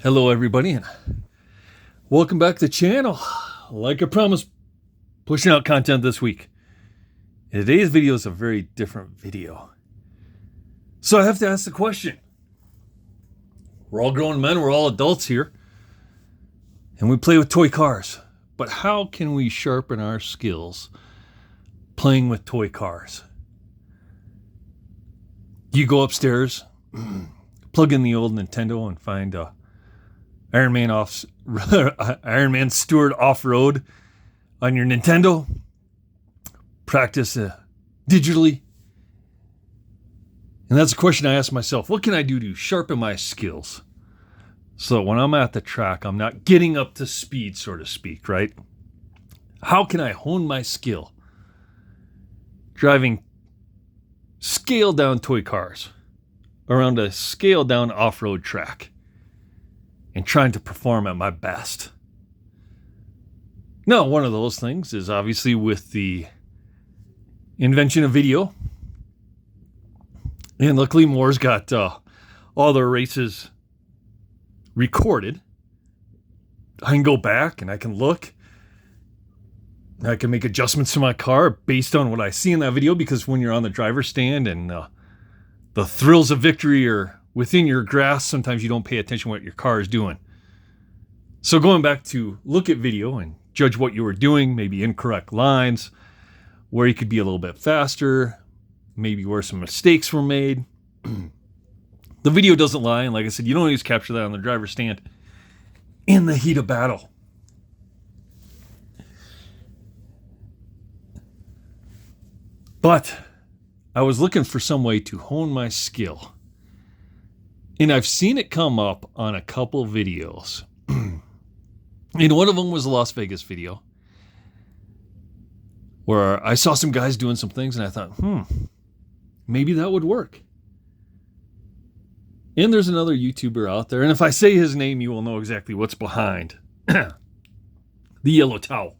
Hello everybody and welcome back to the channel. Like I promised, pushing out content this week. Today's video is a very different video. So I have to ask the question. We're all grown men, we're all adults here, and we play with toy cars. But how can we sharpen our skills playing with toy cars? You go upstairs, plug in the old Nintendo and find Iron Man Stewart Off-Road on your Nintendo. Practice digitally. And that's a question I ask myself. What can I do to sharpen my skills? So when I'm at the track, I'm not getting up to speed, so to speak, right? How can I hone my skill? Driving scaled down toy cars around a scaled down off-road track and trying to perform at my best. Now, one of those things is obviously with the invention of video. And luckily Moore's got all their races recorded. I can go back and I can look. I can make adjustments to my car based on what I see in that video, because when you're on the driver's stand and the thrills of victory are within your grasp, sometimes you don't pay attention to what your car is doing. So going back to look at video and judge what you were doing, maybe incorrect lines, where you could be a little bit faster, maybe where some mistakes were made. The video doesn't lie, and like I said, you don't always capture that on the driver's stand in the heat of battle. But I was looking for some way to hone my skill. And I've seen it come up on a couple videos. And one of them was a Las Vegas video where I saw some guys doing some things and I thought, maybe that would work. And there's another YouTuber out there, and if I say his name, you will know exactly what's behind the yellow towel.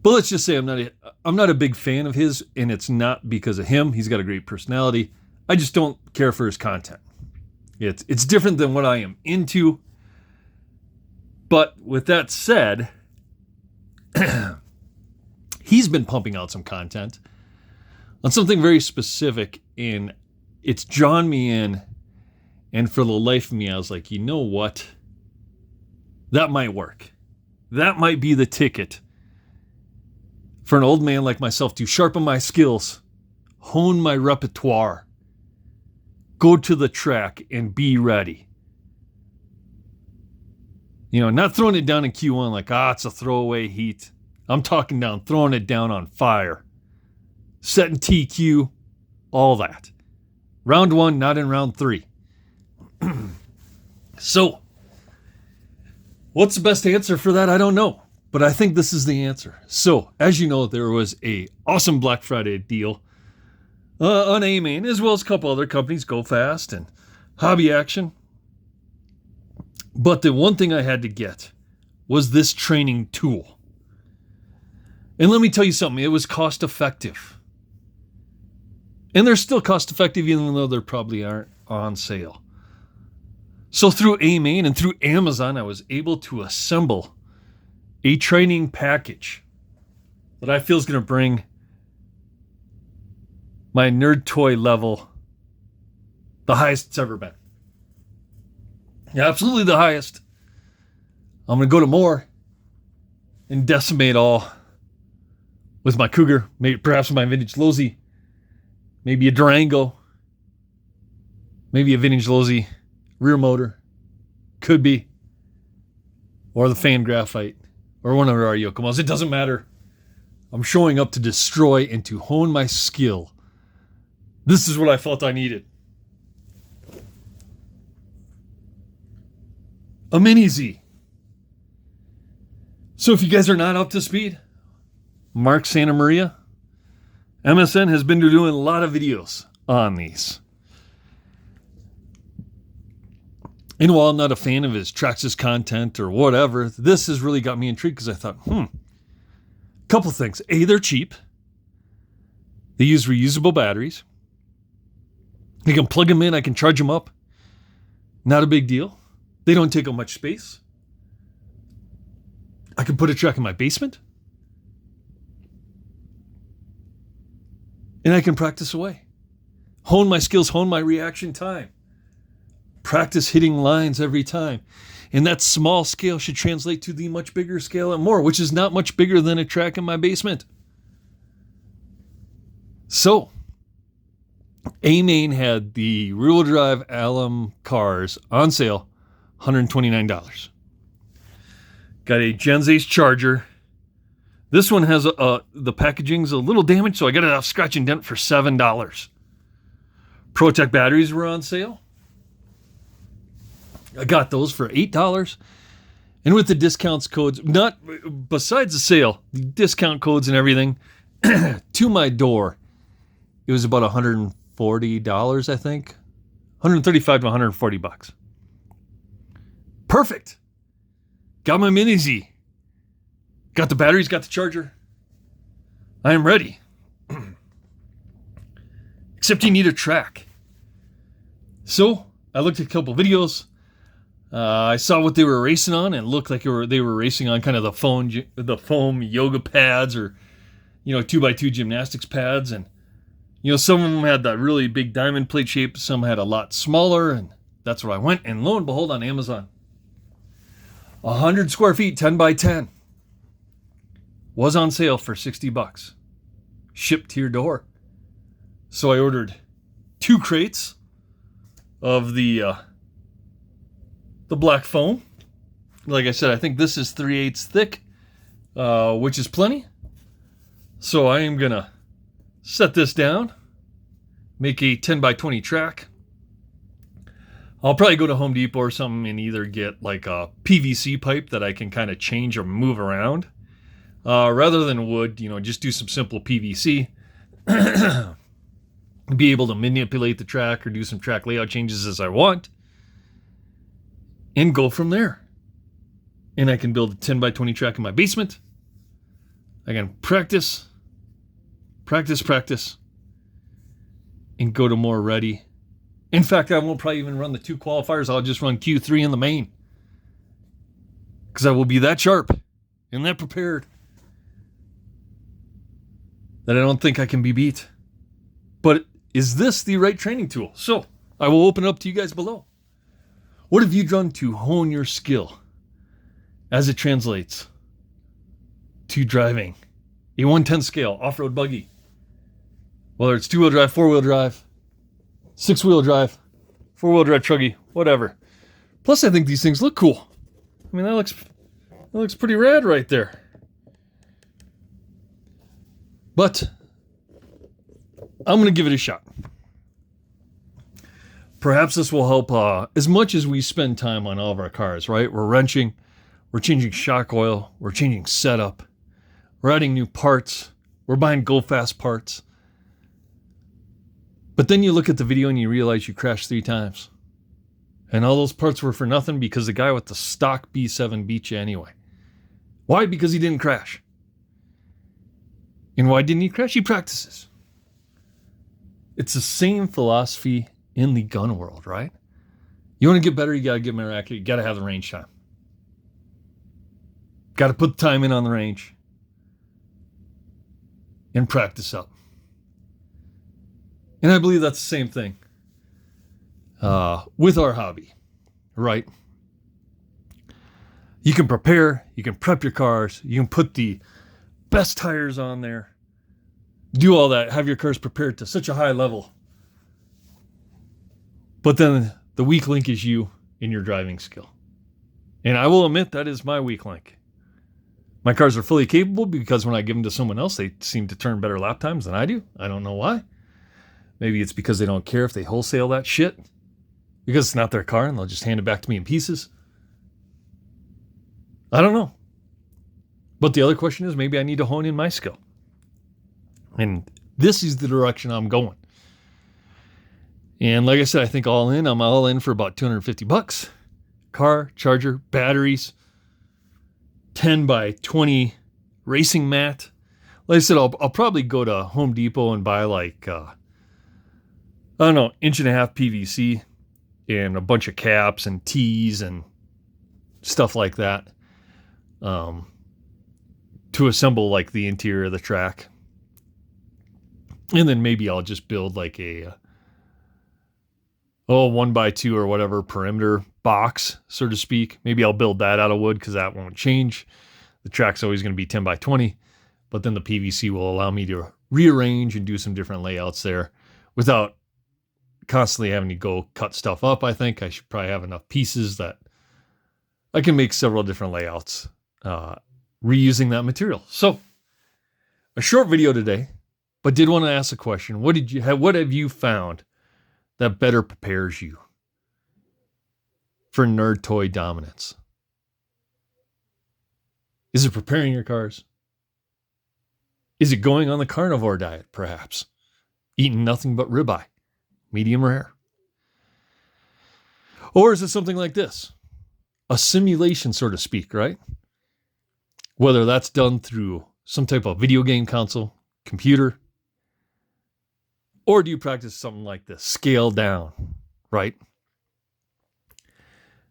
But let's just say I'm not a big fan of his, and it's not because of him. He's got a great personality. I just don't care for his content. It's different than what I am into. But with that said, he's been pumping out some content on something very specific, and it's drawn me in. And for the life of me, I was like, you know what? That might work. That might be the ticket for an old man like myself to sharpen my skills, hone my repertoire, go to the track and be ready. You know, not throwing it down in Q1 like, it's a throwaway heat. I'm talking throwing it down on fire. Setting TQ, all that. Round 1, not in round 3. So, what's the best answer for that? I don't know. But I think this is the answer. So, as you know, there was a awesome Black Friday deal on AMain, as well as a couple other companies, Go Fast and Hobby Action. But the one thing I had to get was this training tool. And let me tell you something, it was cost effective. And they're still cost effective even though they probably aren't on sale. So through AMain and through Amazon, I was able to assemble a training package that I feel is going to bring my nerd toy level the highest it's ever been. Yeah, absolutely the highest. I'm going to go to more and decimate all with my Cougar, maybe perhaps my vintage Losi, maybe a Durango, maybe a vintage Losi rear motor, could be, or the Fan Graphite, or one of our Yokomos. It doesn't matter. I'm showing up to destroy and to hone my skill. This is what I felt I needed. A Mini Z. So if you guys are not up to speed, Mark Santa Maria, MSN has been doing a lot of videos on these. And while I'm not a fan of his Traxxas content or whatever, this has really got me intrigued because I thought, couple things. A, they're cheap. They use reusable batteries. You can plug them in. I can charge them up. Not a big deal. They don't take up much space. I can put a track in my basement. And I can practice away. Hone my skills, hone my reaction time. Practice hitting lines every time. And that small scale should translate to the much bigger scale and more, which is not much bigger than a track in my basement. So, A-Main had the rear-wheel drive Alum cars on sale, $129. Got a Gens Ace Charger. This one has the packaging's a little damaged, so I got it off scratch and dent for $7. ProTech batteries were on sale. I got those for $8. And with the discounts codes, not besides the sale, the discount codes and everything, to my door, it was about $140, I think. $135 to $140. Perfect. Got my Mini Z. Got the batteries, got the charger. I am ready. Except you need a track. So I looked at a couple videos. I saw what they were racing on, and it looked like they were racing on kind of the foam yoga pads, or 2x2 gymnastics pads, and some of them had that really big diamond plate shape. Some had a lot smaller, and that's where I went. And lo and behold, on Amazon, 100 square feet, 10x10, was on sale for $60, shipped to your door. So I ordered 2 crates of the black foam. Like I said, I think this is 3/8 thick, which is plenty. So I am gonna set this down, make a 10x20 track. I'll probably go to Home Depot or something and either get like a PVC pipe that I can kind of change or move around, rather than wood. Just do some simple PVC. Be able to manipulate the track or do some track layout changes as I want, and go from there. And I can build a 10x20 track in my basement. I can practice, and go to more ready. In fact, I won't probably even run the 2 qualifiers. I'll just run Q3 in the main, because I will be that sharp and that prepared that I don't think I can be beat. But is this the right training tool? So I will open it up to you guys below. What have you done to hone your skill as it translates to driving a 1/10 scale off-road buggy? Whether it's 2-wheel drive, 4-wheel drive, 6-wheel drive, 4-wheel drive truggy, whatever. Plus, I think these things look cool. I mean, that looks pretty rad right there. But I'm going to give it a shot. Perhaps this will help as much as we spend time on all of our cars, right? We're wrenching, we're changing shock oil, we're changing setup, we're adding new parts, we're buying go-fast parts. But then you look at the video and you realize you crashed 3 times. And all those parts were for nothing because the guy with the stock B7 beat you anyway. Why? Because he didn't crash. And why didn't he crash? He practices. It's the same philosophy in the gun world, right? You want to get better, you got to get more accurate. You got to have the range time. Got to put the time in on the range and practice up. And I believe that's the same thing with our hobby, right? You can prepare, you can prep your cars, you can put the best tires on there, do all that, have your cars prepared to such a high level. But then the weak link is you in your driving skill. And I will admit that is my weak link. My cars are fully capable because when I give them to someone else, they seem to turn better lap times than I do. I don't know why. Maybe it's because they don't care if they wholesale that shit, because it's not their car and they'll just hand it back to me in pieces. I don't know. But the other question is, maybe I need to hone in my skill. And this is the direction I'm going. And like I said, I think I'm all in for about $250. Car, charger, batteries, 10x20 racing mat. Like I said, I'll probably go to Home Depot and buy like, 1.5 inch PVC and a bunch of caps and tees and stuff like that, to assemble like the interior of the track. And then maybe I'll just build like a 1x2 or whatever perimeter box, so to speak. Maybe I'll build that out of wood because that won't change. The track's always going to be 10x20, but then the PVC will allow me to rearrange and do some different layouts there without constantly having to go cut stuff up. I think I should probably have enough pieces that I can make several different layouts reusing that material. So a short video today, but did want to ask a question. What have you found that better prepares you for nerd toy dominance? Is it preparing your cars? Is it going on the carnivore diet, perhaps? Eating nothing but ribeye, medium rare? Or is it something like this? A simulation, so to speak, right? Whether that's done through some type of video game console, computer, or do you practice something like this, scale down, right?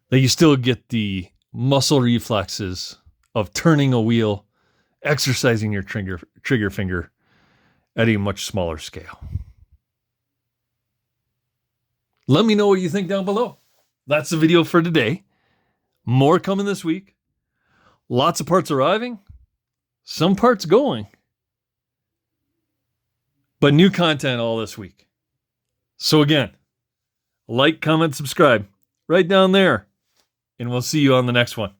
That you still get the muscle reflexes of turning a wheel, exercising your trigger finger at a much smaller scale. Let me know what you think down below. That's the video for today. More coming this week. Lots of parts arriving, some parts going, but new content all this week. So again, like, comment, subscribe right down there, and we'll see you on the next one.